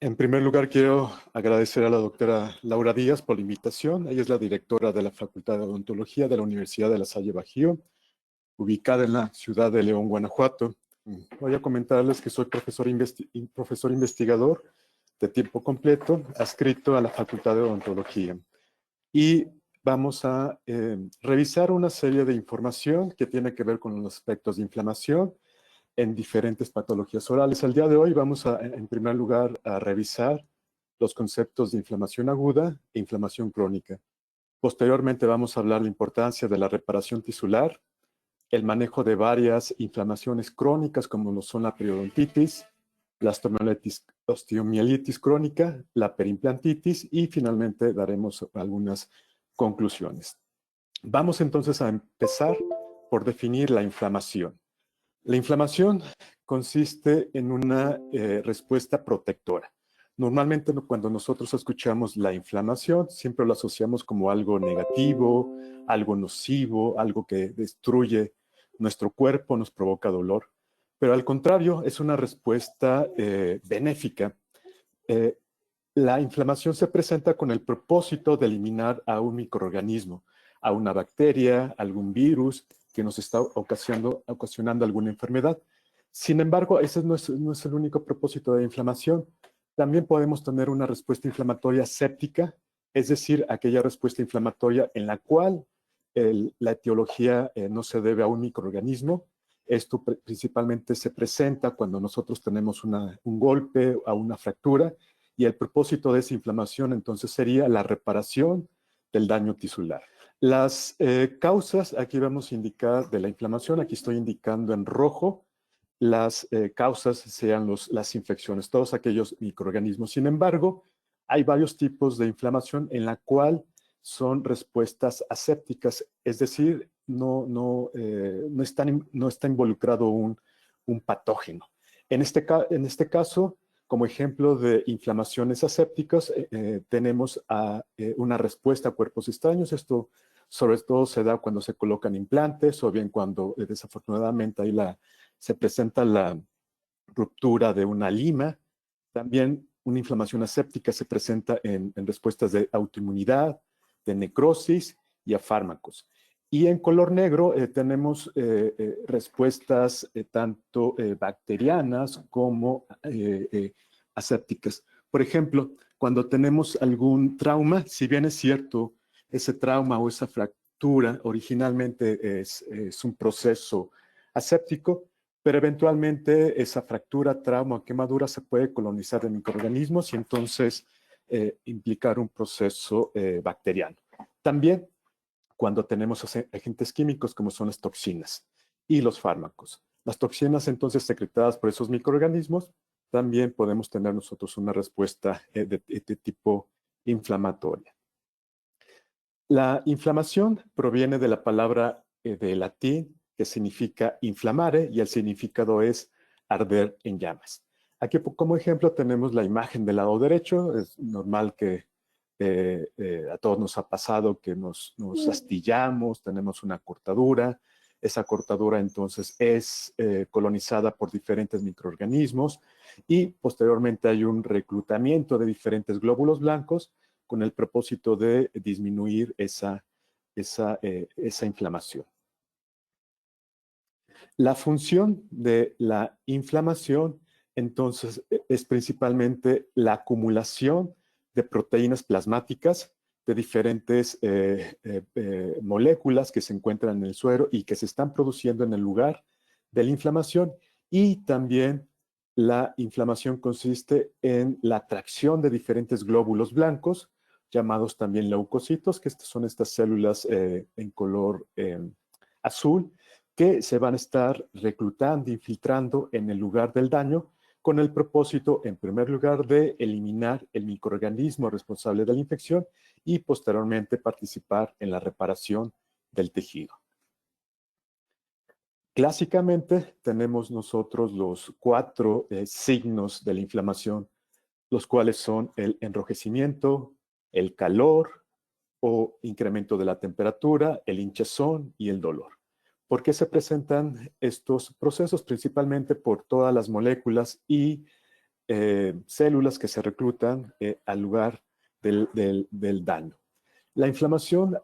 En primer lugar, quiero agradecer a la doctora Laura Díaz por la invitación. Ella es la directora de la Facultad de Odontología de la Universidad de La Salle Bajío, ubicada en la ciudad de León, Guanajuato. Voy a comentarles que soy profesor investigador de tiempo completo, adscrito a la Facultad de Odontología. Y vamos a revisar una serie de información que tiene que ver con los aspectos de inflamación en diferentes patologías orales. El día de hoy vamos a, en primer lugar, a revisar los conceptos de inflamación aguda e inflamación crónica. Posteriormente vamos a hablar de la importancia de la reparación tisular, el manejo de varias inflamaciones crónicas como lo son la periodontitis, la osteomielitis crónica, la periimplantitis y finalmente daremos algunas conclusiones. Vamos entonces a empezar por definir la inflamación. La inflamación consiste en una respuesta protectora. Normalmente cuando nosotros escuchamos la inflamación, siempre lo asociamos como algo negativo, algo nocivo, algo que destruye nuestro cuerpo, nos provoca dolor. Pero al contrario, es una respuesta benéfica. La inflamación se presenta con el propósito de eliminar a un microorganismo, a una bacteria, algún virus que nos está ocasionando alguna enfermedad. Sin embargo, ese no es el único propósito de la inflamación. También podemos tener una respuesta inflamatoria séptica, es decir, aquella respuesta inflamatoria en la cual la etiología no se debe a un microorganismo. Esto principalmente se presenta cuando nosotros tenemos un golpe o una fractura, y el propósito de esa inflamación entonces sería la reparación del daño tisular. Las causas, aquí vamos a indicar de la inflamación, aquí estoy indicando en rojo, las causas sean las infecciones, todos aquellos microorganismos. Sin embargo, hay varios tipos de inflamación en la cual son respuestas asépticas, es decir, no está involucrado un patógeno. En este caso, como ejemplo de inflamaciones asépticas, tenemos una respuesta a cuerpos extraños. Esto sobre todo se da cuando se colocan implantes o bien cuando desafortunadamente ahí se presenta la ruptura de una lima. También una inflamación aséptica se presenta en respuestas de autoinmunidad, de necrosis y a fármacos. Y en color negro tenemos respuestas tanto bacterianas como asépticas. Por ejemplo, cuando tenemos algún trauma, si bien es cierto, ese trauma o esa fractura originalmente es un proceso aséptico, pero eventualmente esa fractura, trauma o quemadura se puede colonizar de microorganismos y entonces implicar un proceso bacteriano. También cuando tenemos agentes químicos como son las toxinas y los fármacos. Las toxinas entonces secretadas por esos microorganismos, también podemos tener nosotros una respuesta de tipo inflamatoria. La inflamación proviene de la palabra de latín que significa inflamare y el significado es arder en llamas. Aquí como ejemplo tenemos la imagen del lado derecho. Es normal que a todos nos ha pasado que nos astillamos, tenemos una cortadura. Esa cortadura entonces es colonizada por diferentes microorganismos y posteriormente hay un reclutamiento de diferentes glóbulos blancos con el propósito de disminuir esa inflamación. La función de la inflamación, entonces, es principalmente la acumulación de proteínas plasmáticas de diferentes moléculas que se encuentran en el suero y que se están produciendo en el lugar de la inflamación. Y también la inflamación consiste en la atracción de diferentes glóbulos blancos, llamados también leucocitos, que son estas células en color azul, que se van a estar reclutando, infiltrando en el lugar del daño, con el propósito, en primer lugar, de eliminar el microorganismo responsable de la infección y posteriormente participar en la reparación del tejido. Clásicamente tenemos nosotros los 4 signos de la inflamación, los cuales son el enrojecimiento, el calor o incremento de la temperatura, el hinchazón y el dolor. ¿Por qué se presentan estos procesos? Principalmente por todas las moléculas y células que se reclutan al lugar del daño. La inflamación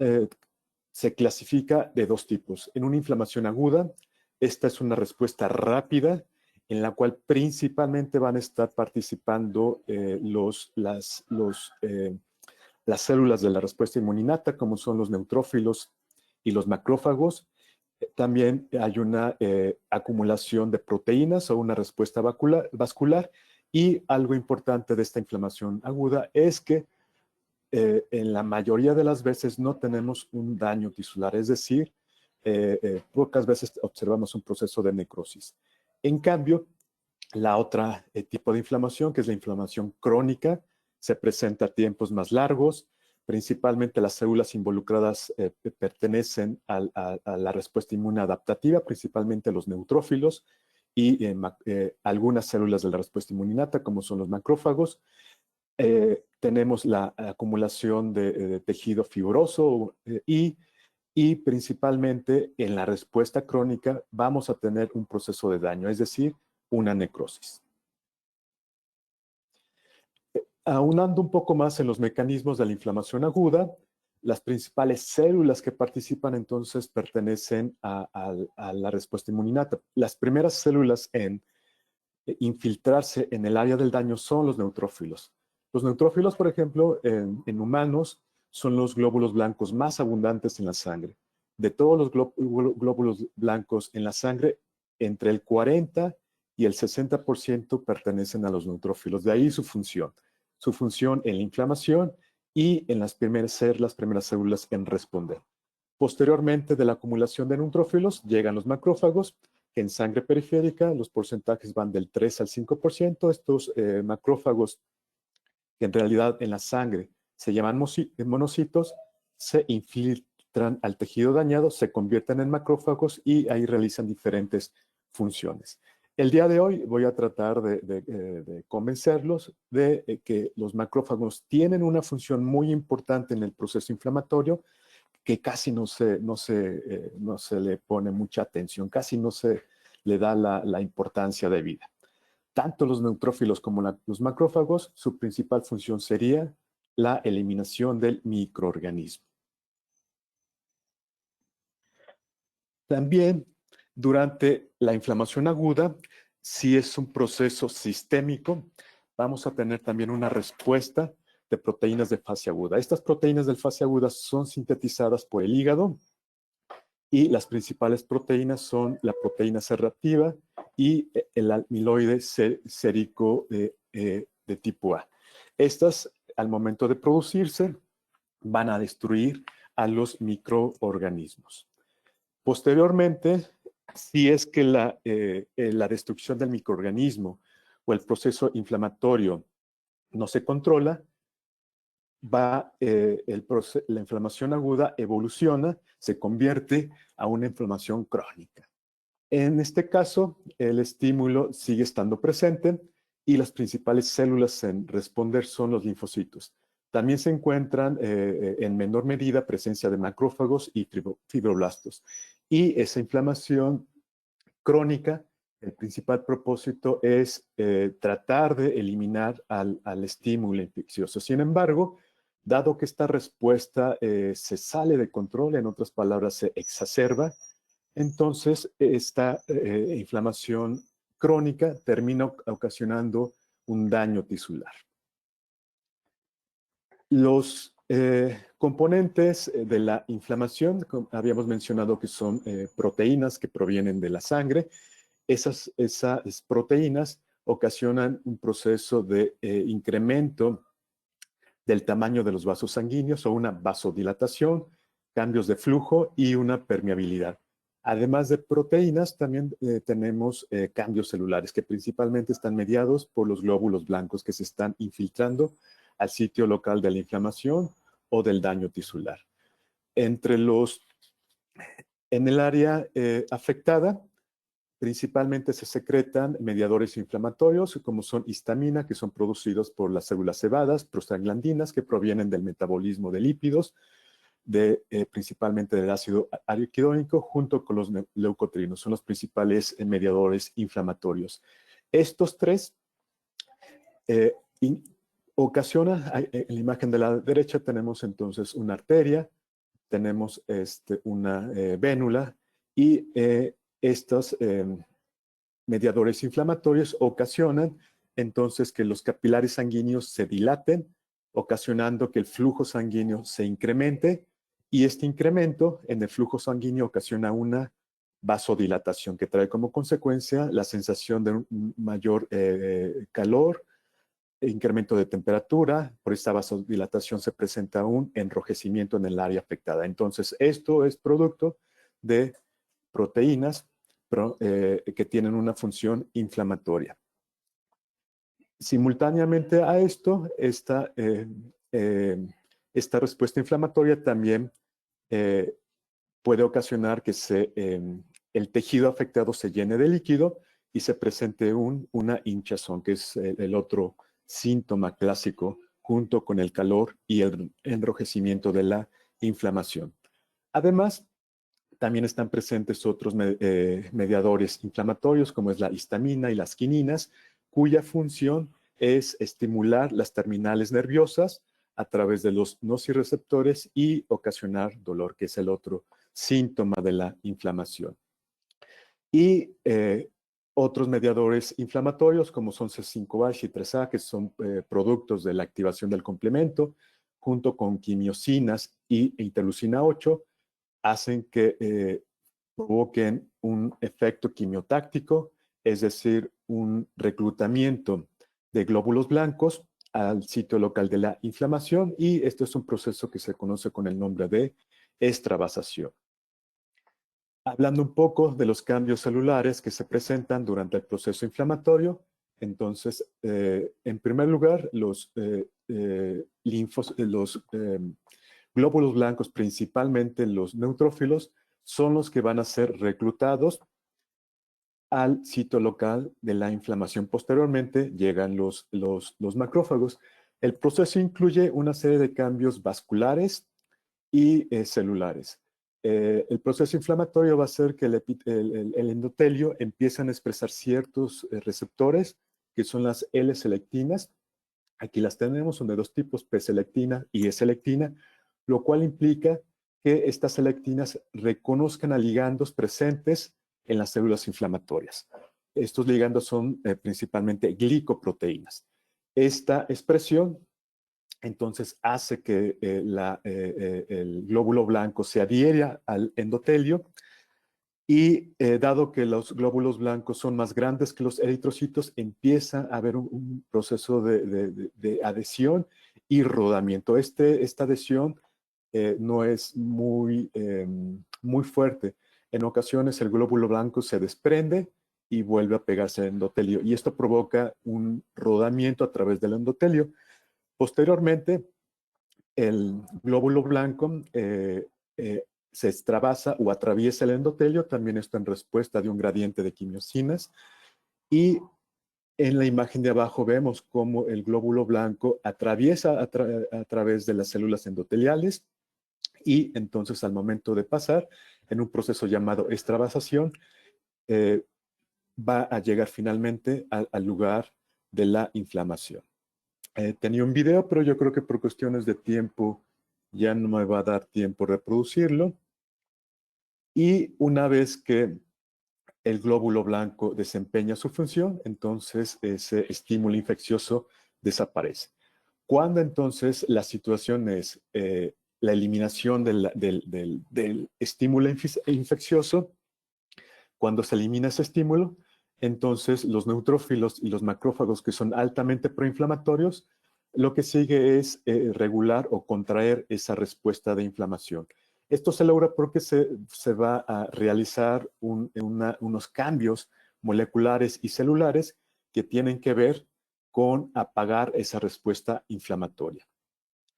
se clasifica de dos tipos. En una inflamación aguda, esta es una respuesta rápida en la cual principalmente van a estar participando las células de la respuesta inmunitaria, como son los neutrófilos y los macrófagos. También hay una acumulación de proteínas o una respuesta vascular. Y algo importante de esta inflamación aguda es que en la mayoría de las veces no tenemos un daño tisular, es decir, pocas veces observamos un proceso de necrosis. En cambio, la otra tipo de inflamación, que es la inflamación crónica, se presenta a tiempos más largos. Principalmente las células involucradas pertenecen a la respuesta inmune adaptativa, principalmente los neutrófilos y algunas células de la respuesta inmunitaria, como son los macrófagos. Tenemos la acumulación de tejido fibroso y principalmente en la respuesta crónica vamos a tener un proceso de daño, es decir, una necrosis. Aunando un poco más en los mecanismos de la inflamación aguda, las principales células que participan entonces pertenecen a la respuesta inmunitaria. Las primeras células en infiltrarse en el área del daño son los neutrófilos. Los neutrófilos, por ejemplo, en humanos, son los glóbulos blancos más abundantes en la sangre. De todos los glóbulos blancos en la sangre, entre el 40 y el 60% pertenecen a los neutrófilos. De ahí su función. Su función en la inflamación y en las primeras células en responder. Posteriormente de la acumulación de neutrófilos llegan los macrófagos. En sangre periférica los porcentajes van del 3 al 5%. Estos macrófagos, que en realidad en la sangre se llaman monocitos, se infiltran al tejido dañado, se convierten en macrófagos y ahí realizan diferentes funciones. El día de hoy voy a tratar de convencerlos de que los macrófagos tienen una función muy importante en el proceso inflamatorio, que casi no se le pone mucha atención, casi no se le da la importancia debida. Tanto los neutrófilos como los macrófagos, su principal función sería la eliminación del microorganismo. También, durante la inflamación aguda, si es un proceso sistémico, vamos a tener también una respuesta de proteínas de fase aguda. Estas proteínas de fase aguda son sintetizadas por el hígado y las principales proteínas son la proteína C reactiva y el amiloide sérico de tipo A. Estas, al momento de producirse, van a destruir a los microorganismos. Posteriormente, si es que la destrucción del microorganismo o el proceso inflamatorio no se controla, la inflamación aguda evoluciona, se convierte a una inflamación crónica. En este caso, el estímulo sigue estando presente y las principales células en responder son los linfocitos. También se encuentran en menor medida presencia de macrófagos y fibroblastos. Y esa inflamación crónica, el principal propósito es tratar de eliminar al estímulo infeccioso. Sin embargo, dado que esta respuesta se sale de control, en otras palabras, se exacerba, entonces esta inflamación crónica termina ocasionando un daño tisular. Los componentes de la inflamación, habíamos mencionado que son proteínas que provienen de la sangre. Esas proteínas ocasionan un proceso de incremento del tamaño de los vasos sanguíneos o una vasodilatación, cambios de flujo y una permeabilidad. Además de proteínas, también tenemos cambios celulares que principalmente están mediados por los glóbulos blancos que se están infiltrando al sitio local de la inflamación o del daño tisular. En el área afectada, principalmente se secretan mediadores inflamatorios, como son histamina, que son producidos por las células cebadas, prostaglandinas, que provienen del metabolismo de lípidos, principalmente del ácido araquidónico, junto con los leucotrienos. Son los principales mediadores inflamatorios. Estos tres Eh, y ocasiona, en la imagen de la derecha tenemos entonces una arteria, tenemos una vénula y estos mediadores inflamatorios ocasionan entonces que los capilares sanguíneos se dilaten, ocasionando que el flujo sanguíneo se incremente y este incremento en el flujo sanguíneo ocasiona una vasodilatación que trae como consecuencia la sensación de un mayor calor, incremento de temperatura. Por esta vasodilatación se presenta un enrojecimiento en el área afectada. Entonces, esto es producto de proteínas que tienen una función inflamatoria. Simultáneamente a esto, esta respuesta inflamatoria también puede ocasionar que el tejido afectado se llene de líquido y se presente una hinchazón, que es el otro síntoma clásico, junto con el calor y el enrojecimiento de la inflamación. Además, también están presentes otros mediadores inflamatorios, como es la histamina y las quininas, cuya función es estimular las terminales nerviosas a través de los nociceptores y ocasionar dolor, que es el otro síntoma de la inflamación. Y otros mediadores inflamatorios, como son C5A y C3A, que son productos de la activación del complemento, junto con quimiosinas y interleucina 8, hacen que provoquen un efecto quimiotáctico, es decir, un reclutamiento de glóbulos blancos al sitio local de la inflamación, y esto es un proceso que se conoce con el nombre de extravasación. Hablando un poco de los cambios celulares que se presentan durante el proceso inflamatorio, entonces, en primer lugar, los glóbulos blancos, principalmente los neutrófilos, son los que van a ser reclutados al sitio local de la inflamación. Posteriormente llegan los macrófagos. El proceso incluye una serie de cambios vasculares y celulares. El proceso inflamatorio va a hacer que el endotelio empiece a expresar ciertos receptores, que son las L-selectinas. Aquí las tenemos, son de dos tipos, P-selectina y E-selectina, lo cual implica que estas selectinas reconozcan a ligandos presentes en las células inflamatorias. Estos ligandos son principalmente glicoproteínas. Esta expresión entonces hace que el glóbulo blanco se adhiera al endotelio y dado que los glóbulos blancos son más grandes que los eritrocitos, empieza a haber un proceso de adhesión y rodamiento. Esta adhesión no es muy fuerte. En ocasiones el glóbulo blanco se desprende y vuelve a pegarse al endotelio, y esto provoca un rodamiento a través del endotelio. Posteriormente, el glóbulo blanco se extravasa o atraviesa el endotelio, también esto en respuesta de un gradiente de quimiosinas, y en la imagen de abajo vemos cómo el glóbulo blanco atraviesa a través de las células endoteliales, y entonces al momento de pasar en un proceso llamado extravasación, va a llegar finalmente al lugar de la inflamación. Tenía un video, pero yo creo que por cuestiones de tiempo ya no me va a dar tiempo reproducirlo. Y una vez que el glóbulo blanco desempeña su función, entonces ese estímulo infeccioso desaparece. Cuando entonces la situación es la eliminación del estímulo infeccioso, cuando se elimina ese estímulo, entonces los neutrófilos y los macrófagos, que son altamente proinflamatorios, lo que sigue es regular o contraer esa respuesta de inflamación. Esto se logra porque se va a realizar unos cambios moleculares y celulares que tienen que ver con apagar esa respuesta inflamatoria.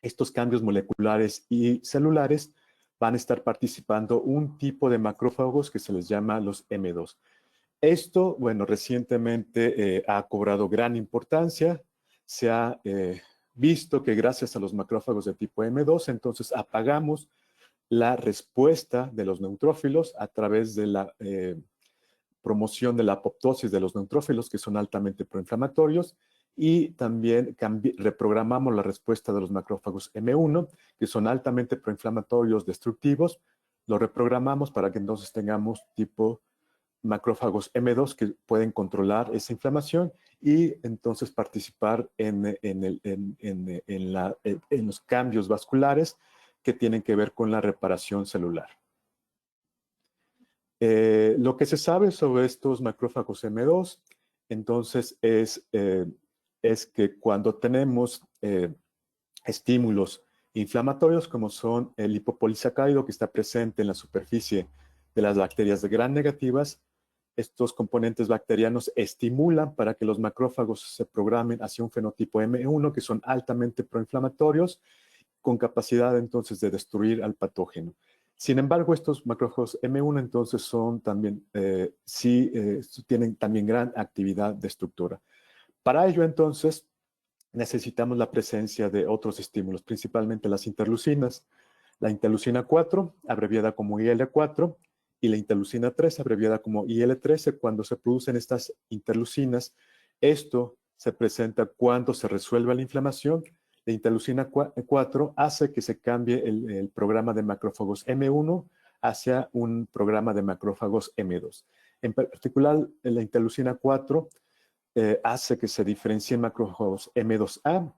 Estos cambios moleculares y celulares van a estar participando un tipo de macrófagos que se les llama los M2. Esto, bueno, recientemente ha cobrado gran importancia. Se ha visto que gracias a los macrófagos de tipo M2, entonces apagamos la respuesta de los neutrófilos a través de la promoción de la apoptosis de los neutrófilos, que son altamente proinflamatorios, y también reprogramamos la respuesta de los macrófagos M1, que son altamente proinflamatorios destructivos. Lo reprogramamos para que entonces tengamos tipo macrófagos M2 que pueden controlar esa inflamación y entonces participar en los cambios vasculares que tienen que ver con la reparación celular. Lo que se sabe sobre estos macrófagos M2, entonces, es que cuando tenemos estímulos inflamatorios, como son el lipopolisacárido que está presente en la superficie de las bacterias de gram negativas, estos componentes bacterianos estimulan para que los macrófagos se programen hacia un fenotipo M1, que son altamente proinflamatorios, con capacidad entonces de destruir al patógeno. Sin embargo, estos macrófagos M1 entonces son también, tienen también gran actividad destructora. Para ello entonces necesitamos la presencia de otros estímulos, principalmente las interleucinas. La interleucina 4, abreviada como IL-4, y la interleucina 3, abreviada como IL-13, cuando se producen estas interleucinas, esto se presenta cuando se resuelve la inflamación. La interleucina 4 hace que se cambie el programa de macrófagos M1 hacia un programa de macrófagos M2. En particular, la interleucina 4 hace que se diferencien macrófagos M2A.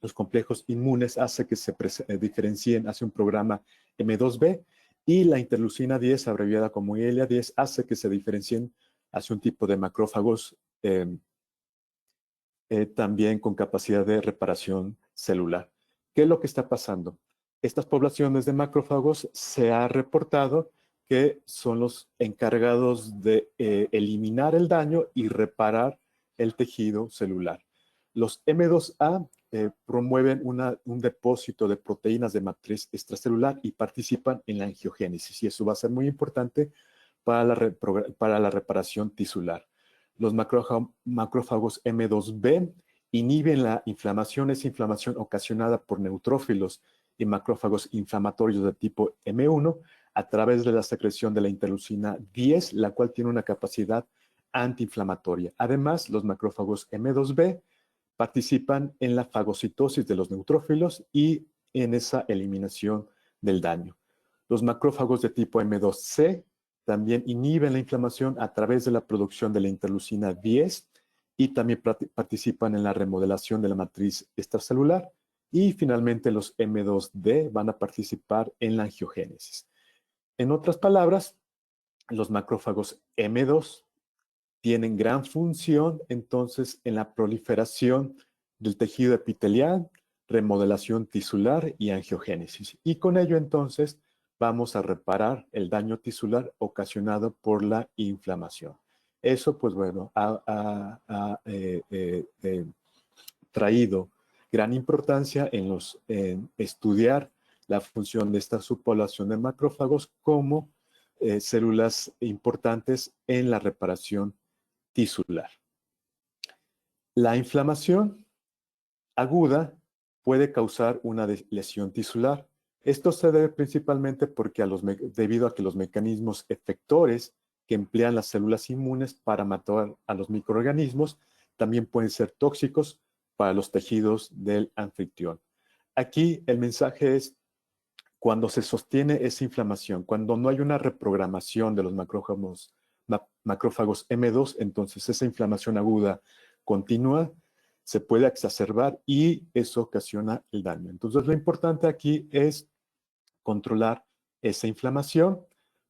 Los complejos inmunes hace que se diferencien hacia un programa M2B, y la interleucina 10, abreviada como IL-10, hace que se diferencien hacia un tipo de macrófagos también con capacidad de reparación celular. ¿Qué es lo que está pasando? Estas poblaciones de macrófagos se ha reportado que son los encargados de eliminar el daño y reparar el tejido celular. Los M2A promueven un depósito de proteínas de matriz extracelular y participan en la angiogénesis, y eso va a ser muy importante para la reparación tisular. Los macrófagos M2B inhiben la inflamación, esa inflamación ocasionada por neutrófilos y macrófagos inflamatorios de tipo M1 a través de la secreción de la interleucina 10, la cual tiene una capacidad antiinflamatoria. Además, los macrófagos M2B participan en la fagocitosis de los neutrófilos y en esa eliminación del daño. Los macrófagos de tipo M2C también inhiben la inflamación a través de la producción de la interleucina 10 y también participan en la remodelación de la matriz extracelular. Y finalmente los M2D van a participar en la angiogénesis. En otras palabras, los macrófagos M2 tienen gran función entonces en la proliferación del tejido epitelial, remodelación tisular y angiogénesis. Y con ello entonces vamos a reparar el daño tisular ocasionado por la inflamación. Eso, pues bueno, ha traído gran importancia en estudiar la función de esta subpoblación de macrófagos como células importantes en la reparación tisular. La inflamación aguda puede causar una lesión tisular. Esto se debe principalmente porque debido a que los mecanismos efectores que emplean las células inmunes para matar a los microorganismos también pueden ser tóxicos para los tejidos del anfitrión. Aquí el mensaje es: cuando se sostiene esa inflamación, cuando no hay una reprogramación de los macrófagos M2, entonces esa inflamación aguda continúa, se puede exacerbar y eso ocasiona el daño. Entonces lo importante aquí es controlar esa inflamación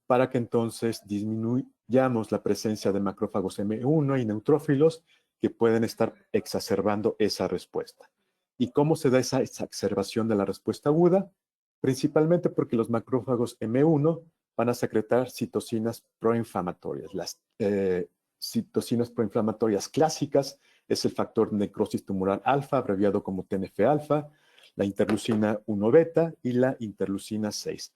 para que entonces disminuyamos la presencia de macrófagos M1 y neutrófilos que pueden estar exacerbando esa respuesta. ¿Y cómo se da esa exacerbación de la respuesta aguda? Principalmente porque los macrófagos M1 van a secretar citocinas proinflamatorias. Las citocinas proinflamatorias clásicas es el factor necrosis tumoral alfa, abreviado como TNF-alfa, la interleucina 1 beta y la interleucina 6.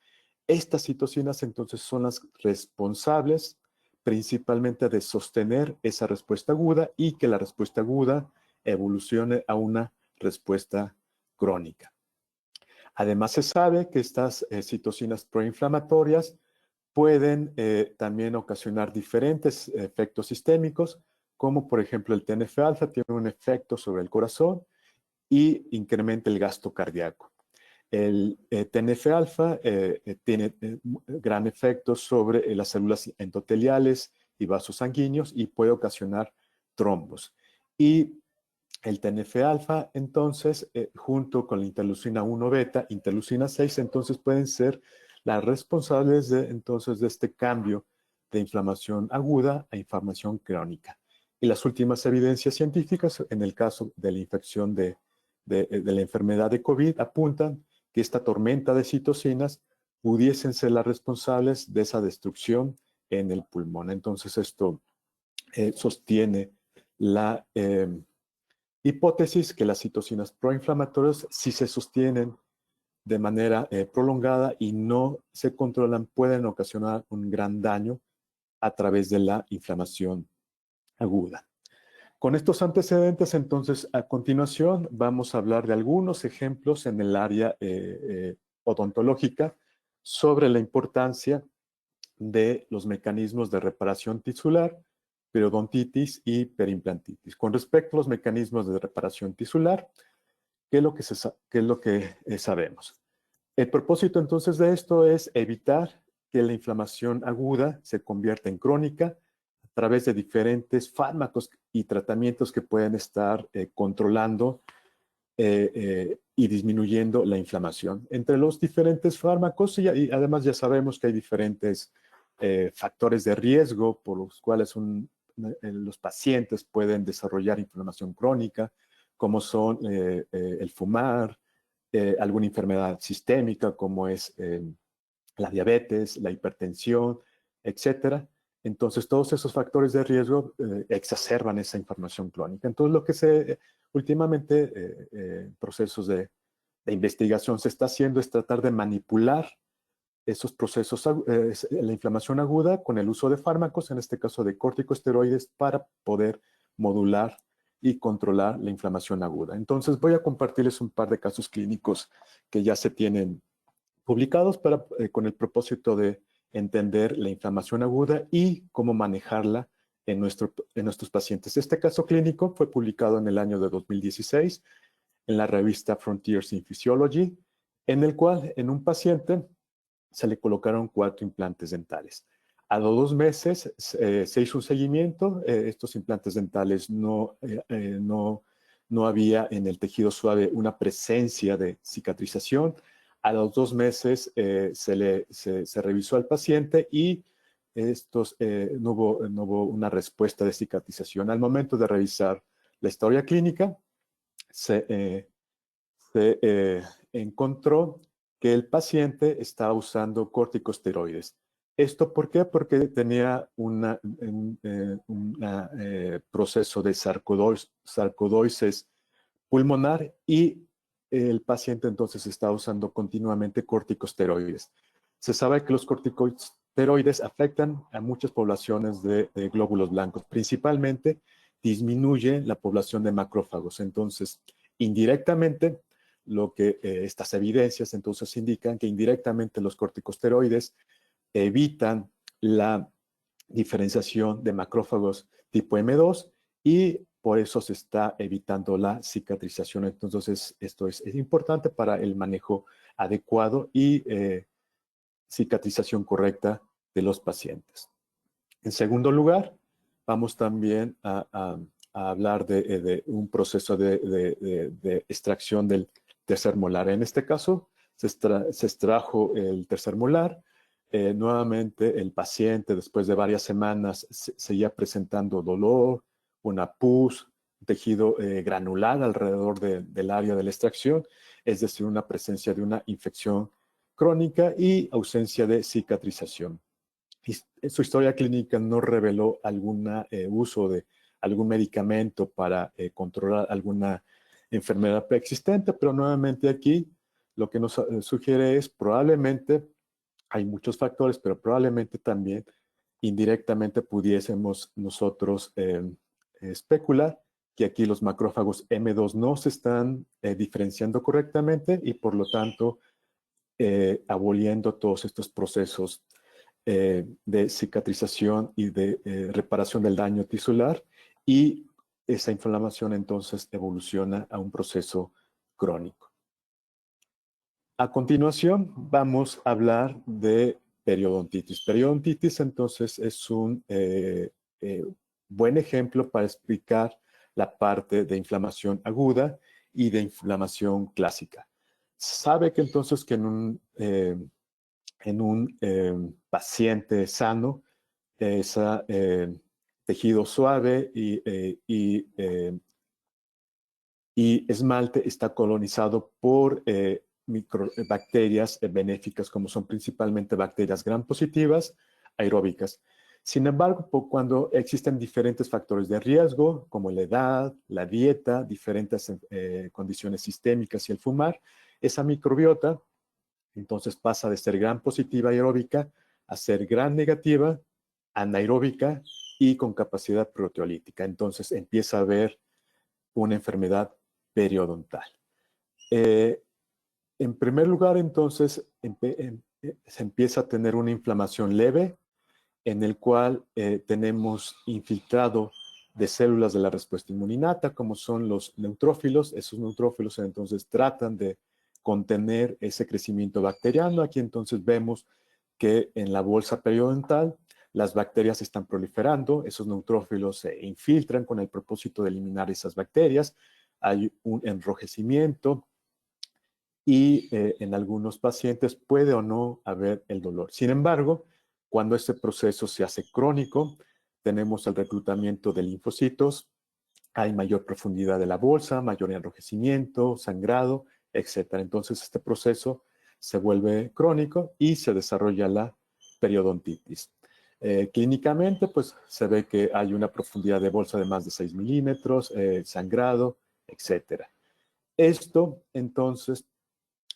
Estas citocinas entonces son las responsables principalmente de sostener esa respuesta aguda y que la respuesta aguda evolucione a una respuesta crónica. Además, se sabe que estas citocinas proinflamatorias pueden también ocasionar diferentes efectos sistémicos, como por ejemplo el TNF-alfa tiene un efecto sobre el corazón y incrementa el gasto cardíaco. El TNF-alfa tiene gran efecto sobre las células endoteliales y vasos sanguíneos y puede ocasionar trombos. Y el TNF-alfa, entonces, junto con la interleucina 1 beta, interleucina 6, entonces pueden ser las responsables entonces de este cambio de inflamación aguda a inflamación crónica. Y las últimas evidencias científicas, en el caso de la infección de la enfermedad de COVID, apuntan que esta tormenta de citocinas pudiesen ser las responsables de esa destrucción en el pulmón. Entonces, esto sostiene la hipótesis que las citocinas proinflamatorias, si se sostienen de manera prolongada y no se controlan, pueden ocasionar un gran daño a través de la inflamación aguda. Con estos antecedentes, entonces, a continuación vamos a hablar de algunos ejemplos en el área odontológica sobre la importancia de los mecanismos de reparación tisular, periodontitis y perimplantitis. Con respecto a los mecanismos de reparación tisular, ¿qué es lo que sabemos? El propósito entonces de esto es evitar que la inflamación aguda se convierta en crónica a través de diferentes fármacos y tratamientos que pueden estar controlando y disminuyendo la inflamación. Entre los diferentes fármacos, y además ya sabemos que hay diferentes factores de riesgo por los cuales los pacientes pueden desarrollar inflamación crónica, como son el fumar, alguna enfermedad sistémica como es la diabetes, la hipertensión, etcétera. Entonces, todos esos factores de riesgo exacerban esa inflamación crónica. Entonces, lo que últimamente, procesos de investigación se está haciendo es tratar de manipular esos procesos, la inflamación aguda con el uso de fármacos, en este caso de corticosteroides, para poder modular y controlar la inflamación aguda. Entonces, voy a compartirles un par de casos clínicos que ya se tienen publicados con el propósito de entender la inflamación aguda y cómo manejarla en nuestros pacientes. Este caso clínico fue publicado en el año de 2016 en la revista Frontiers in Physiology, en el cual en un paciente se le colocaron 4 implantes dentales. A los 2 meses se hizo un seguimiento. Estos implantes dentales no había en el tejido suave una presencia de cicatrización. A los 2 meses se revisó al paciente y no hubo una respuesta de cicatrización. Al momento de revisar la historia clínica, se encontró que el paciente estaba usando corticosteroides. ¿Esto por qué? Porque tenía un proceso de sarcoidosis pulmonar y el paciente entonces está usando continuamente corticosteroides. Se sabe que los corticosteroides afectan a muchas poblaciones de glóbulos blancos, principalmente disminuye la población de macrófagos. Entonces, indirectamente, estas evidencias entonces indican que indirectamente los corticosteroides evitan la diferenciación de macrófagos tipo M2 y por eso se está evitando la cicatrización. Entonces, esto es importante para el manejo adecuado y cicatrización correcta de los pacientes. En segundo lugar, vamos también a hablar de un proceso de extracción del tercer molar. En este caso, se extrajo el tercer molar. Nuevamente, el paciente, después de varias semanas, seguía presentando dolor, una pus, un tejido granular alrededor del área de la extracción, es decir, una presencia de una infección crónica y ausencia de cicatrización. Su historia clínica no reveló algún uso de algún medicamento para controlar alguna enfermedad preexistente, pero nuevamente aquí lo que nos sugiere es probablemente, hay muchos factores, pero probablemente también indirectamente pudiésemos nosotros especular que aquí los macrófagos M2 no se están diferenciando correctamente y por lo tanto aboliendo todos estos procesos de cicatrización y de reparación del daño tisular y esa inflamación entonces evoluciona a un proceso crónico. A continuación vamos a hablar de periodontitis. Periodontitis entonces es un buen ejemplo para explicar la parte de inflamación aguda y de inflamación clásica. Sabe que entonces que en un paciente sano, ese tejido suave y esmalte está colonizado por bacterias benéficas, como son principalmente bacterias gram positivas, aeróbicas. Sin embargo, cuando existen diferentes factores de riesgo, como la edad, la dieta, diferentes condiciones sistémicas y el fumar, esa microbiota entonces pasa de ser gram positiva aeróbica a ser gram negativa, anaeróbica y con capacidad proteolítica. Entonces empieza a haber una enfermedad periodontal. En primer lugar, entonces, se empieza a tener una inflamación leve en el cual tenemos infiltrado de células de la respuesta inmunitaria, como son los neutrófilos. Esos neutrófilos entonces tratan de contener ese crecimiento bacteriano. Aquí entonces vemos que en la bolsa periodontal las bacterias están proliferando, esos neutrófilos se infiltran con el propósito de eliminar esas bacterias, hay un enrojecimiento y en algunos pacientes puede o no haber el dolor. Sin embargo, cuando este proceso se hace crónico, tenemos el reclutamiento de linfocitos, hay mayor profundidad de la bolsa, mayor enrojecimiento, sangrado, etc. Entonces, este proceso se vuelve crónico y se desarrolla la periodontitis. Clínicamente, pues se ve que hay una profundidad de bolsa de más de 6 milímetros, sangrado, etc. Esto, entonces,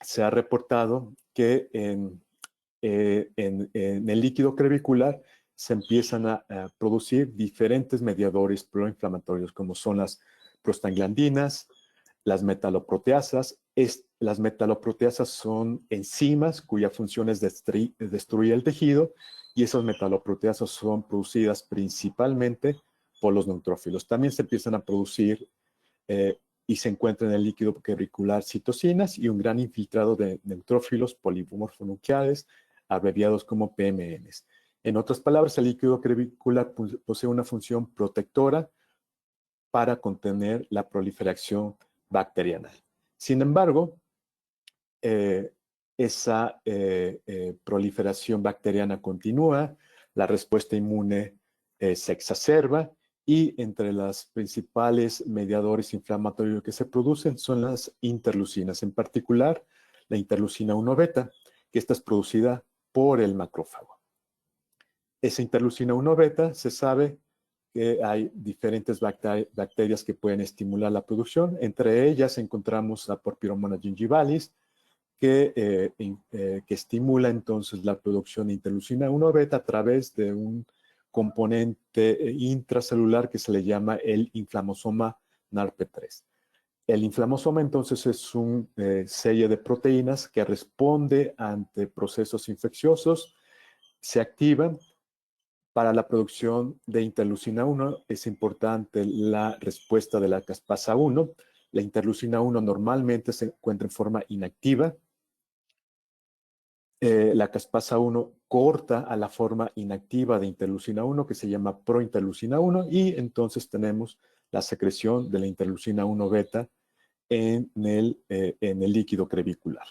se ha reportado que en el líquido crevicular se empiezan a producir diferentes mediadores proinflamatorios, como son las prostaglandinas, las metaloproteasas. Las metaloproteasas son enzimas cuya función es destruir el tejido, y esas metaloproteasas son producidas principalmente por los neutrófilos. También se empiezan a producir y se encuentra en el líquido crevicular citocinas y un gran infiltrado de neutrófilos polimorfonucleares, abreviados como PMNs. En otras palabras, el líquido crevicular posee una función protectora para contener la proliferación bacteriana. Sin embargo, esa proliferación bacteriana continúa, la respuesta inmune se exacerba, y entre las principales mediadores inflamatorios que se producen son las interleucinas, en particular la interleucina 1 beta, que esta es producida por el macrófago. Esa interleucina 1 beta se sabe que hay diferentes bacterias que pueden estimular la producción. Entre ellas encontramos la Porphyromonas gingivalis, que estimula entonces la producción de interleucina 1 beta a través de un componente intracelular que se le llama el inflamosoma NARP3. El inflamosoma entonces es un sello de proteínas que responde ante procesos infecciosos, se activan. Para la producción de interleucina 1 es importante la respuesta de la caspasa 1. La interleucina 1 normalmente se encuentra en forma inactiva. La caspasa 1 corta a la forma inactiva de interleucina 1, que se llama prointerleucina 1, y entonces tenemos la secreción de la interleucina 1 beta en el líquido crevicular.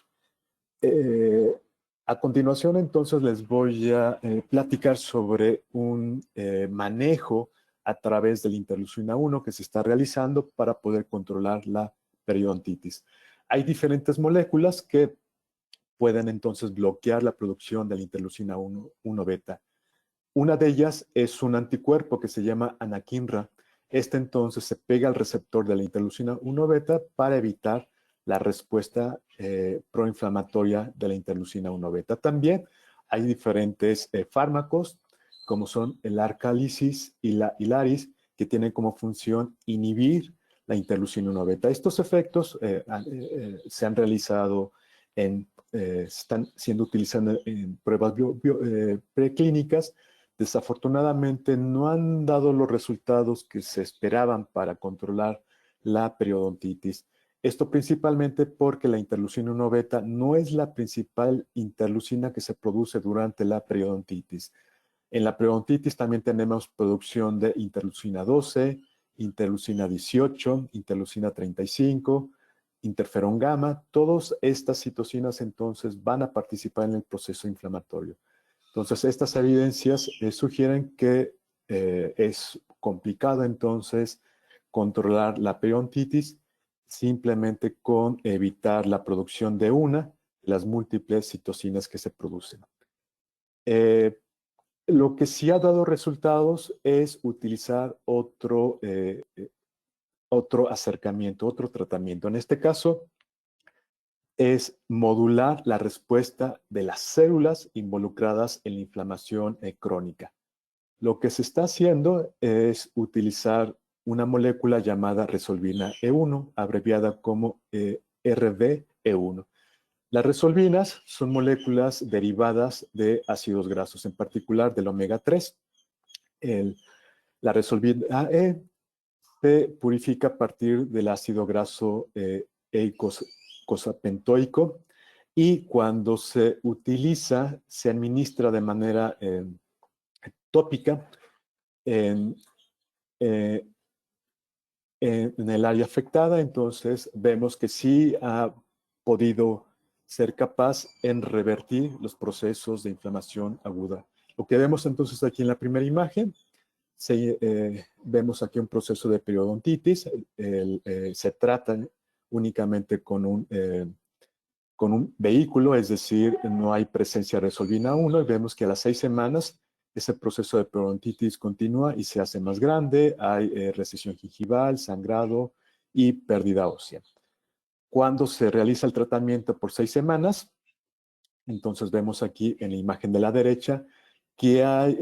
A continuación, entonces, les voy a platicar sobre un manejo a través de la interleucina 1 que se está realizando para poder controlar la periodontitis. Hay diferentes moléculas que pueden entonces bloquear la producción de la interleucina 1 beta. Una de ellas es un anticuerpo que se llama anakinra. Este entonces se pega al receptor de la interleucina 1 beta para evitar la respuesta proinflamatoria de la interleucina 1 beta. También hay diferentes fármacos, como son el Arcalysis y la Ilaris, que tienen como función inhibir la interleucina 1 beta. Estos efectos se han realizado están siendo utilizados en pruebas preclínicas, desafortunadamente no han dado los resultados que se esperaban para controlar la periodontitis. Esto principalmente porque la interleucina 1 beta no es la principal interleucina que se produce durante la periodontitis. En la periodontitis también tenemos producción de interleucina 12, interleucina 18, interleucina 35, interferón gamma. Todas estas citocinas entonces van a participar en el proceso inflamatorio. Entonces, estas evidencias sugieren que es complicado entonces controlar la periodontitis simplemente con evitar la producción de una de las múltiples citocinas que se producen. Lo que sí ha dado resultados es utilizar otro acercamiento, otro tratamiento. En este caso, es modular la respuesta de las células involucradas en la inflamación crónica. Lo que se está haciendo es utilizar una molécula llamada resolvina E1, abreviada como RBE1. Las resolvinas son moléculas derivadas de ácidos grasos, en particular del omega 3. La resolvina E se purifica a partir del ácido graso eicosapentaenoico y cuando se utiliza, se administra de manera tópica en el área afectada. Entonces vemos que sí ha podido ser capaz en revertir los procesos de inflamación aguda. Lo que vemos entonces aquí en la primera imagen, vemos aquí un proceso de periodontitis. Se trata únicamente con un vehículo, es decir, no hay presencia de resolvina 1, y vemos que a las 6 semanas ese proceso de periodontitis continúa y se hace más grande, hay recesión gingival, sangrado y pérdida ósea. Cuando se realiza el tratamiento por 6 semanas, entonces vemos aquí en la imagen de la derecha que hay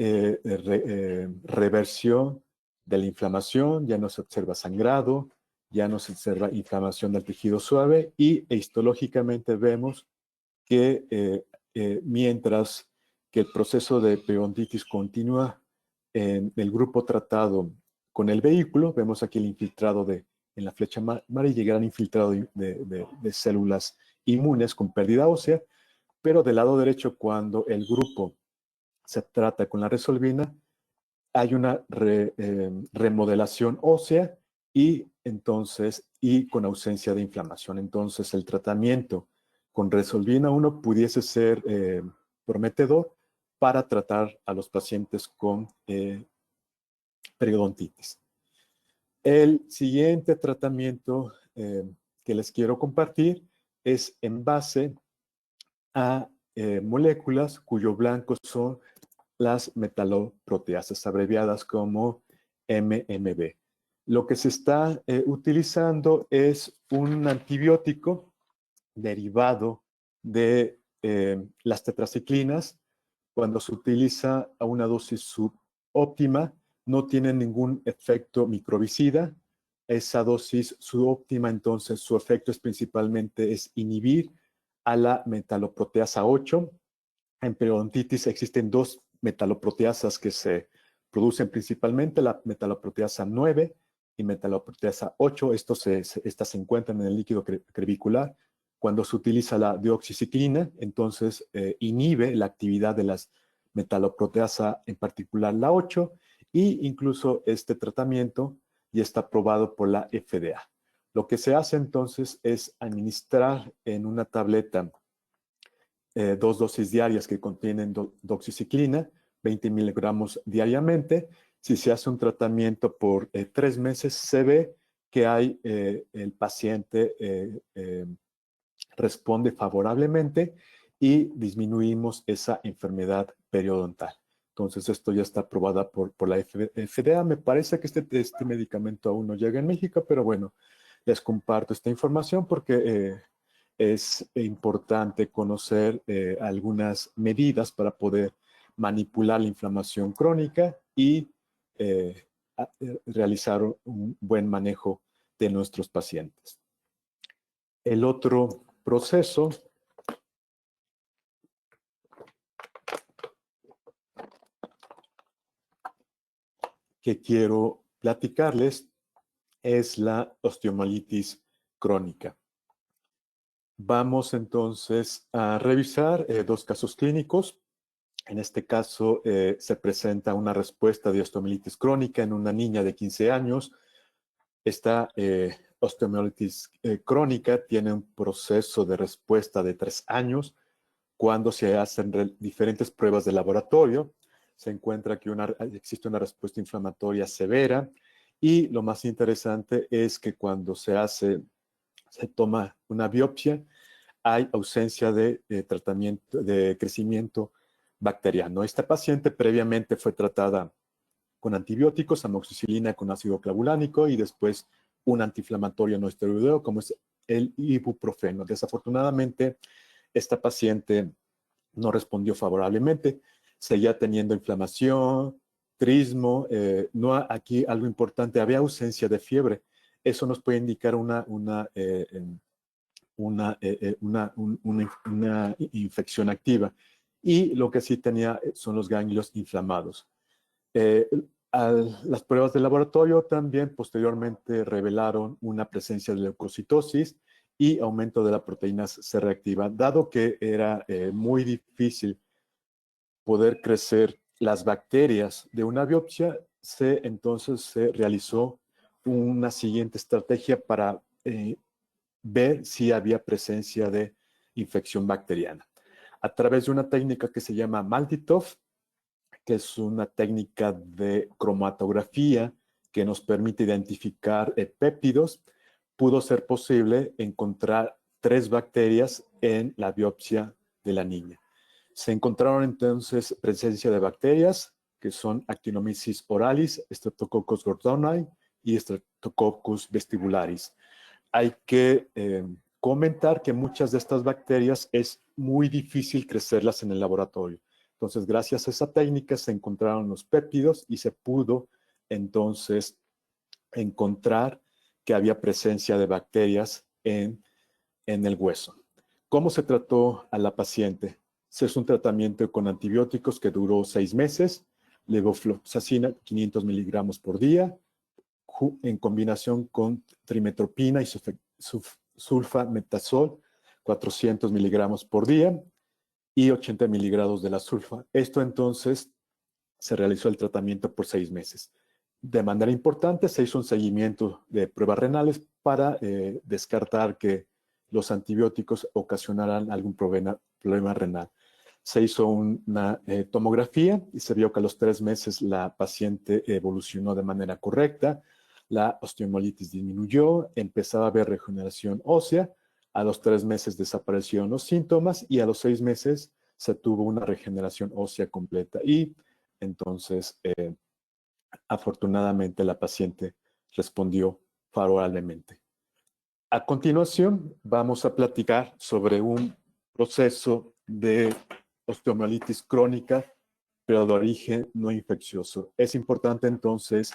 reversión de la inflamación, ya no se observa sangrado, ya no se observa inflamación del tejido suave y histológicamente vemos que mientras que el proceso de periodontitis continúa en el grupo tratado con el vehículo, vemos aquí el infiltrado en la flecha amarilla, gran infiltrado de células inmunes con pérdida ósea, pero del lado derecho, cuando el grupo se trata con la resolvina, hay una remodelación ósea y con ausencia de inflamación. Entonces, el tratamiento con resolvina 1 pudiese ser prometedor para tratar a los pacientes con periodontitis. El siguiente tratamiento que les quiero compartir es en base a moléculas cuyo blanco son las metaloproteasas, abreviadas como MMB. Lo que se está utilizando es un antibiótico derivado de las tetraciclinas. Cuando se utiliza a una dosis subóptima, no tiene ningún efecto microbicida. Esa dosis subóptima, entonces, su efecto es principalmente inhibir a la metaloproteasa 8. En periodontitis existen dos metaloproteasas que se producen principalmente, la metaloproteasa 9 y metaloproteasa 8. Estas se encuentran en el líquido crevicular. Cuando se utiliza la deoxiciclina, entonces inhibe la actividad de las metaloproteasa, en particular la 8, y incluso este tratamiento ya está aprobado por la FDA. Lo que se hace entonces es administrar en una tableta 2 dosis diarias que contienen doxiciclina, 20 miligramos diariamente. Si se hace un tratamiento por 3 meses, se ve que el paciente responde favorablemente y disminuimos esa enfermedad periodontal. Entonces, esto ya está aprobada por la FDA. Me parece que este medicamento aún no llega en México, pero bueno, les comparto esta información porque es importante conocer algunas medidas para poder manipular la inflamación crónica y realizar un buen manejo de nuestros pacientes. El otro proceso que quiero platicarles es la osteomielitis crónica. Vamos entonces a revisar dos casos clínicos. En este caso se presenta una respuesta de osteomielitis crónica en una niña de 15 años. Esta osteomielitis crónica tiene un proceso de respuesta de 3 años. Cuando se hacen diferentes pruebas de laboratorio, se encuentra que existe una respuesta inflamatoria severa, y lo más interesante es que cuando se toma una biopsia, hay ausencia de tratamiento, de crecimiento bacteriano. Esta paciente previamente fue tratada con antibióticos, amoxicilina con ácido clavulánico y después un antiinflamatorio no esteroideo como es el ibuprofeno. Desafortunadamente, esta paciente no respondió favorablemente, seguía teniendo inflamación, trismo, aquí algo importante, había ausencia de fiebre. Eso nos puede indicar una infección activa. Y lo que sí tenía son los ganglios inflamados. Las pruebas de laboratorio también posteriormente revelaron una presencia de leucocitosis y aumento de la proteína C reactiva. Dado que era muy difícil poder crecer las bacterias de una biopsia, entonces se realizó una siguiente estrategia para ver si había presencia de infección bacteriana. A través de una técnica que se llama MALDI-TOF, que es una técnica de cromatografía que nos permite identificar péptidos, pudo ser posible encontrar 3 bacterias en la biopsia de la niña. Se encontraron entonces presencia de bacterias que son Actinomyces oralis, Streptococcus gordoni y Streptococcus vestibularis. Hay que comentar que muchas de estas bacterias es muy difícil crecerlas en el laboratorio. Entonces, gracias a esa técnica se encontraron los péptidos y se pudo entonces encontrar que había presencia de bacterias en el hueso. ¿Cómo se trató a la paciente? Se hizo un tratamiento con antibióticos que duró 6 meses, levofloxacina 500 miligramos por día, en combinación con trimetopina y sulfametazol 400 miligramos por día y 80 miligramos de la sulfa. Esto entonces se realizó el tratamiento por 6 meses. De manera importante se hizo un seguimiento de pruebas renales para descartar que los antibióticos ocasionaran algún problema renal. Se hizo una tomografía y se vio que a los 3 meses la paciente evolucionó de manera correcta, la osteomielitis disminuyó, empezaba a haber regeneración ósea, a los 3 meses desaparecieron los síntomas y a los 6 meses se tuvo una regeneración ósea completa y entonces afortunadamente la paciente respondió favorablemente. A continuación vamos a platicar sobre un proceso de osteomielitis crónica, pero de origen no infeccioso. Es importante entonces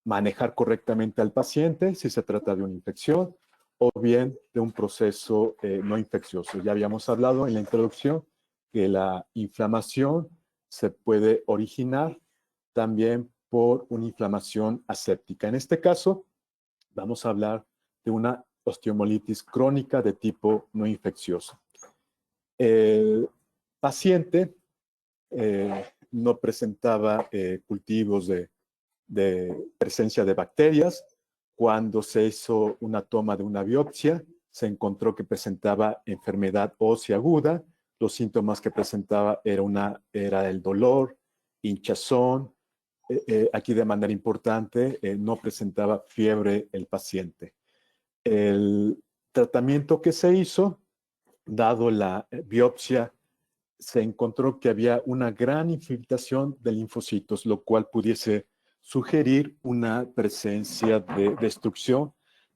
manejar correctamente al paciente si se trata de una infección o bien de un proceso no infeccioso. Ya habíamos hablado en la introducción que la inflamación se puede originar también por una inflamación aséptica. En este caso, vamos a hablar de una osteomielitis crónica de tipo no infeccioso. El paciente no presentaba cultivos de presencia de bacterias. Cuando se hizo una toma de una biopsia, se encontró que presentaba enfermedad ósea aguda. Los síntomas que presentaba era el dolor, hinchazón. Aquí de manera importante, no presentaba fiebre el paciente. El tratamiento que se hizo, dado la biopsia, se encontró que había una gran infiltración de linfocitos, lo cual pudiese sugerir una presencia de destrucción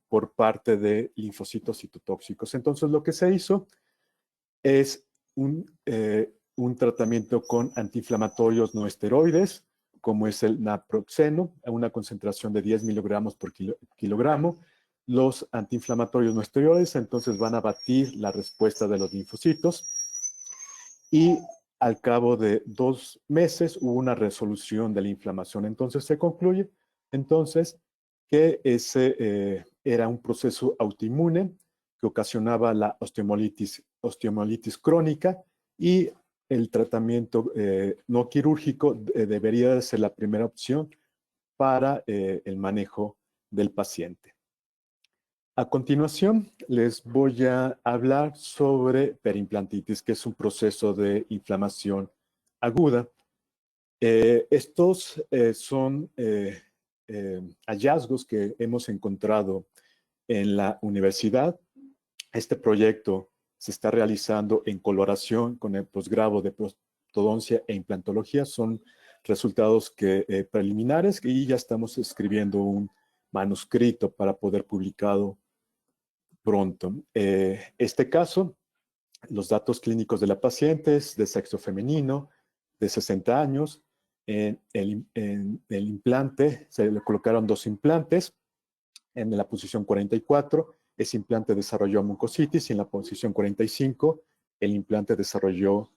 por parte de linfocitos citotóxicos. Entonces, lo que se hizo es un tratamiento con antiinflamatorios no esteroides, como es el naproxeno, a una concentración de 10 miligramos por kilogramo. Los antiinflamatorios no esteroides entonces van a batir la respuesta de los linfocitos y al cabo de 2 meses hubo una resolución de la inflamación. Entonces se concluye entonces que ese era un proceso autoinmune que ocasionaba la osteomolitis crónica, y el tratamiento no quirúrgico debería de ser la primera opción para el manejo del paciente. A continuación, les voy a hablar sobre periimplantitis, que es un proceso de inflamación aguda. Estos son hallazgos que hemos encontrado en la universidad. Este proyecto se está realizando en colaboración con el posgrado de prostodoncia e implantología. Son resultados preliminares, y ya estamos escribiendo un manuscrito para poder publicarlo pronto. Este caso, los datos clínicos de la paciente es de sexo femenino, de 60 años. En el implante se le colocaron 2 implantes. En la posición 44, ese implante desarrolló mucositis, y en la posición 45, el implante desarrolló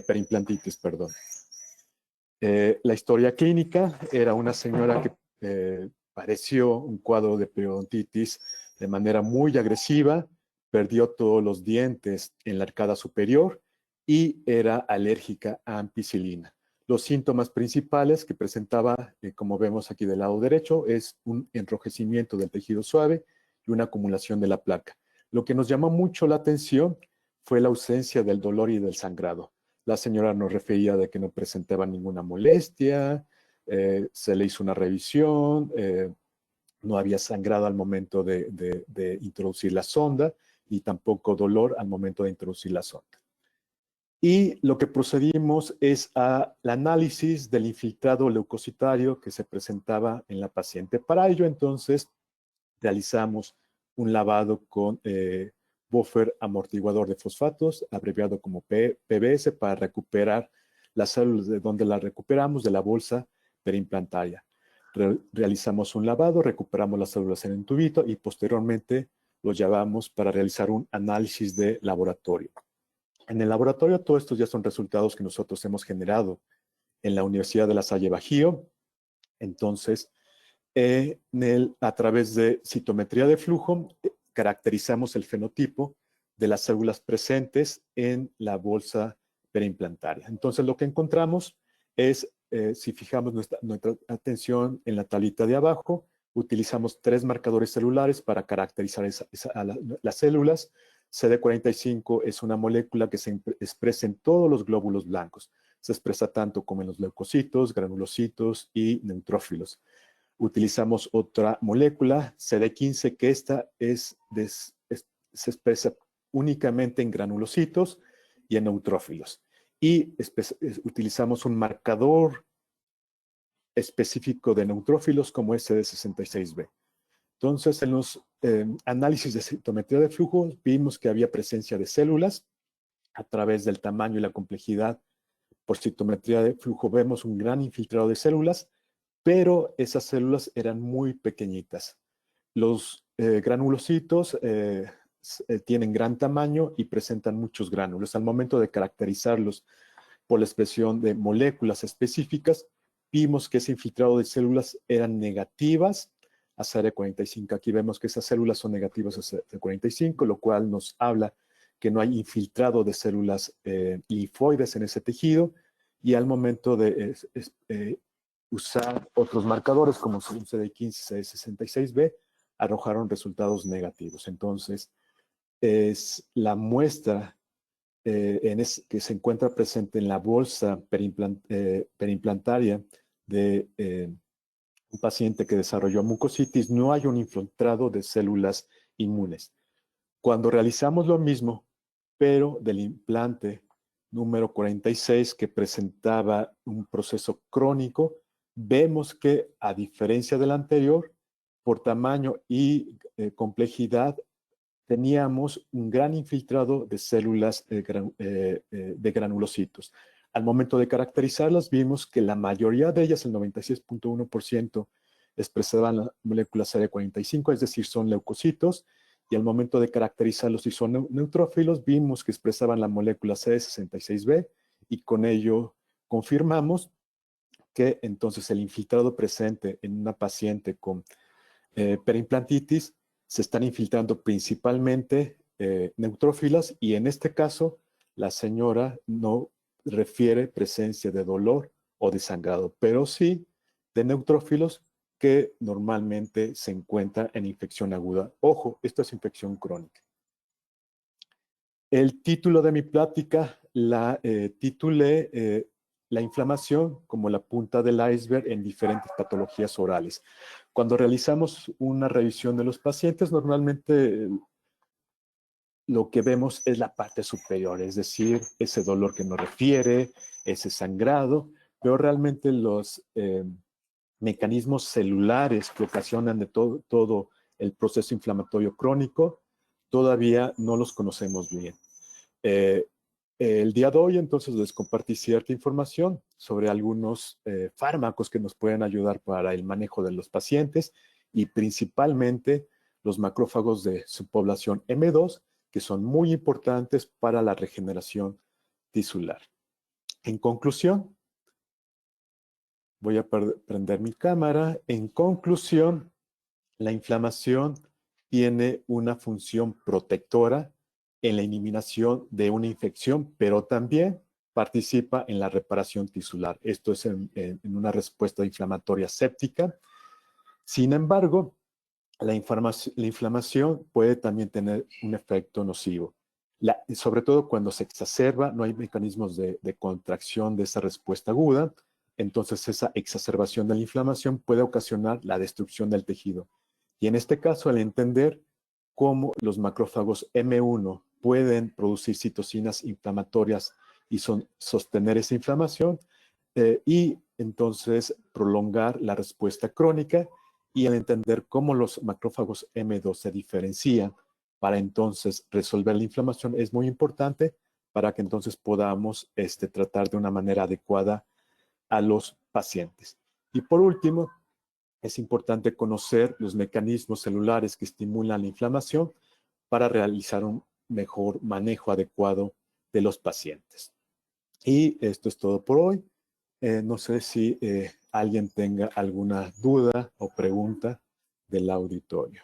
periimplantitis, perdón. La historia clínica era una señora que padeció un cuadro de periodontitis de manera muy agresiva, perdió todos los dientes en la arcada superior y era alérgica a ampicilina. Los síntomas principales que presentaba, como vemos aquí del lado derecho, es un enrojecimiento del tejido suave y una acumulación de la placa. Lo que nos llamó mucho la atención fue la ausencia del dolor y del sangrado. La señora nos refería de que no presentaba ninguna molestia, se le hizo una revisión, no había sangrado al momento de introducir la sonda, y tampoco dolor al momento de introducir la sonda. Y lo que procedimos es al análisis del infiltrado leucocitario que se presentaba en la paciente. Para ello, entonces, realizamos un lavado con buffer amortiguador de fosfatos, abreviado como PBS, para recuperar las células de donde las recuperamos, de la bolsa periimplantaria. Realizamos un lavado, recuperamos las células en el tubito y posteriormente lo llevamos para realizar un análisis de laboratorio. En el laboratorio, todos estos ya son resultados que nosotros hemos generado en la Universidad de La Salle Bajío. Entonces, a través de citometría de flujo, caracterizamos el fenotipo de las células presentes en la bolsa periimplantaria. Entonces, lo que encontramos es, si fijamos nuestra atención en la tablita de abajo, utilizamos 3 marcadores celulares para caracterizar las células. CD45 es una molécula que se expresa en todos los glóbulos blancos. Se expresa tanto como en los leucocitos, granulocitos y neutrófilos. Utilizamos otra molécula, CD15, que esta se expresa únicamente en granulocitos y en neutrófilos. Y utilizamos un marcador específico de neutrófilos como CD66B. Entonces, en los análisis de citometría de flujo, vimos que había presencia de células a través del tamaño y la complejidad. Por citometría de flujo vemos un gran infiltrado de células, pero esas células eran muy pequeñitas. Los granulocitos tienen gran tamaño y presentan muchos gránulos. Al momento de caracterizarlos por la expresión de moléculas específicas, vimos que ese infiltrado de células eran negativas a CD45. Aquí vemos que esas células son negativas a CD45, lo cual nos habla que no hay infiltrado de células linfoides en ese tejido, y al momento de usar otros marcadores como son CD15 y CD66B, arrojaron resultados negativos. Entonces, es la muestra que se encuentra presente en la bolsa periimplantaria de un paciente que desarrolló mucositis. No hay un infiltrado de células inmunes. Cuando realizamos lo mismo, pero del implante número 46, que presentaba un proceso crónico, vemos que, a diferencia del anterior, por tamaño y complejidad, teníamos un gran infiltrado de células de granulocitos. Al momento de caracterizarlas, vimos que la mayoría de ellas, el 96.1%, expresaban la molécula CD45, es decir, son leucocitos, y al momento de caracterizarlos si son neutrófilos, vimos que expresaban la molécula CD66B y con ello confirmamos que entonces el infiltrado presente en una paciente con perimplantitis se están infiltrando principalmente neutrófilas y en este caso la señora no refiere presencia de dolor o de sangrado, pero sí de neutrófilos que normalmente se encuentra en infección aguda. Ojo, esto es infección crónica. El título de mi plática la titulé La inflamación como la punta del iceberg en diferentes patologías orales. Cuando realizamos una revisión de los pacientes, normalmente lo que vemos es la parte superior, es decir, ese dolor que nos refiere, ese sangrado, pero realmente los mecanismos celulares que ocasionan de todo el proceso inflamatorio crónico todavía no los conocemos bien. Eh, el día de hoy entonces les compartí cierta información sobre algunos fármacos que nos pueden ayudar para el manejo de los pacientes y principalmente los macrófagos de subpoblación M2, que son muy importantes para la regeneración tisular. En conclusión, voy a prender mi cámara. En conclusión, la inflamación tiene una función protectora en la eliminación de una infección, pero también participa en la reparación tisular. Esto es en una respuesta inflamatoria séptica. Sin embargo, la inflamación puede también tener un efecto nocivo. Sobre todo cuando se exacerba, no hay mecanismos de contracción de esa respuesta aguda, entonces esa exacerbación de la inflamación puede ocasionar la destrucción del tejido. Y en este caso, al entender cómo los macrófagos M1 pueden producir citocinas inflamatorias y sostener esa inflamación, y entonces prolongar la respuesta crónica, y al entender cómo los macrófagos M2 se diferencian para entonces resolver la inflamación es muy importante para que entonces podamos tratar de una manera adecuada a los pacientes. Y por último, es importante conocer los mecanismos celulares que estimulan la inflamación para realizar un mejor manejo adecuado de los pacientes. Y esto es todo por hoy. No sé si alguien tenga alguna duda o pregunta del auditorio.